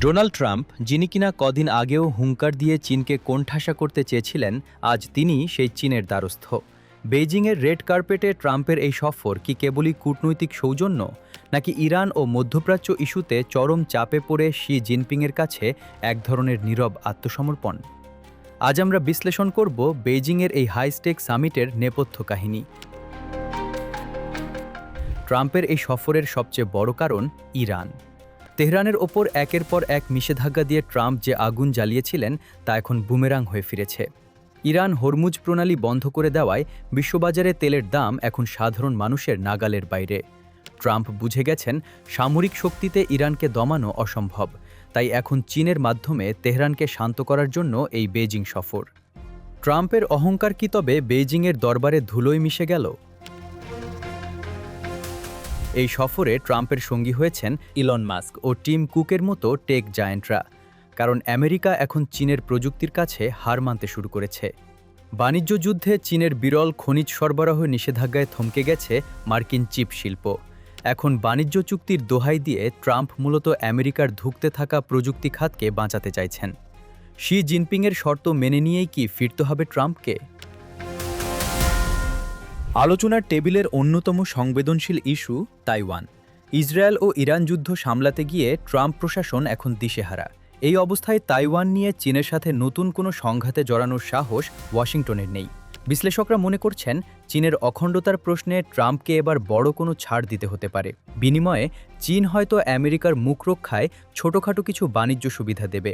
Donald Trump, যিনি কিনা কদিন আগেও হুঙ্কার দিয়ে চীনকে কোণঠাসা করতে চেয়েছিলেন, আজ তিনি সেই চীনের দ্বারস্থ। বেইজিংয়ের রেড কার্পেটে ট্রাম্পের এই সফর কি কেবলই কূটনৈতিক সৌজন্য, নাকি ইরান ও মধ্যপ্রাচ্য ইস্যুতে চরম চাপে পড়ে শি জিনপিংয়ের কাছে এক ধরনের নীরব আত্মসমর্পণ? আজ আমরা বিশ্লেষণ করব বেইজিংয়ের এই হাইস্টেক সামিটের নেপথ্য কাহিনী। ট্রাম্পের এই সফরের সবচেয়ে বড় কারণ ইরান। তেহরানের ওপর একের পর এক নিষেধাজ্ঞা দিয়ে ট্রাম্প যে আগুন জ্বালিয়েছিলেন তা এখন বুমেরাং হয়ে ফিরেছে। ইরান হরমুজ প্রণালী বন্ধ করে দেওয়ায় বিশ্ববাজারে তেলের দাম এখন সাধারণ মানুষের নাগালের বাইরে। ট্রাম্প বুঝে গেছেন সামরিক শক্তিতে ইরানকে দমানো অসম্ভব, তাই এখন চীনের মাধ্যমে তেহরানকে শান্ত করার জন্য এই বেইজিং সফর। ট্রাম্পের অহংকার কি তবে বেইজিংয়ের দরবারে ধুলোয় মিশে গেল? এই সফরে ট্রাম্পের সঙ্গী হয়েছেন ইলন মাস্ক ও টিম কুকের মতো টেক জায়ান্টরা, কারণ আমেরিকা এখন চীনের প্রযুক্তির কাছে হার মানতে শুরু করেছে। বাণিজ্য যুদ্ধে চীনের বিরল খনিজ সরবরাহ নিষেধাজ্ঞায় থমকে গেছে মার্কিন চিপ শিল্প। এখন বাণিজ্য চুক্তির দোহাই দিয়ে ট্রাম্প মূলত আমেরিকার ধুঁকতে থাকা প্রযুক্তি খাতকে বাঁচাতে চাইছেন। শি জিনপিংয়ের শর্ত মেনে নিয়েই কি ফিরতে হবে ট্রাম্পকে? আলোচনার টেবিলের অন্যতম সংবেদনশীল ইস্যু তাইওয়ান। ইসরায়েল ও ইরান যুদ্ধ সামলাতে গিয়ে ট্রাম্প প্রশাসন এখন দিশেহারা। এই অবস্থায় তাইওয়ান নিয়ে চীনের সাথে নতুন কোনো সংঘাতে জড়ানোর সাহস ওয়াশিংটনের নেই। বিশ্লেষকরা মনে করছেন চীনের অখণ্ডতার প্রশ্নে ট্রাম্পকে এবার বড় কোনো ছাড় দিতে হতে পারে। বিনিময়ে চীন হয়তো আমেরিকার মুখ রক্ষায় ছোটখাটো কিছু বাণিজ্য সুবিধা দেবে।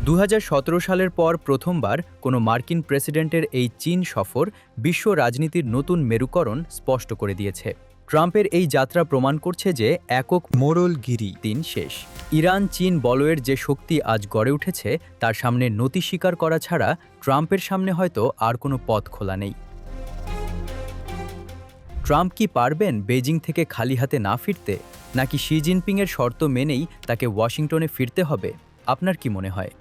2017 সালের পর প্রথমবার কোনো মার্কিন প্রেসিডেন্টের এই চীন সফর বিশ্ব রাজনীতির নতুন মেরুকরণ স্পষ্ট করে দিয়েছে। ট্রাম্পের এই যাত্রা প্রমাণ করছে যে একক মোড়লগিরি দিন শেষ। ইরান চীন বলয়ের যে শক্তি আজ গড়ে উঠেছে তার সামনে নতি স্বীকার করা ছাড়া ট্রাম্পের সামনে হয়তো আর কোনো পথ খোলা নেই। ট্রাম্প কি পারবেন বেইজিং থেকে খালি হাতে না ফিরতে, নাকি শি জিনপিংয়ের শর্ত মেনেই তাকে ওয়াশিংটনে ফিরতে হবে? আপনার কি মনে হয়?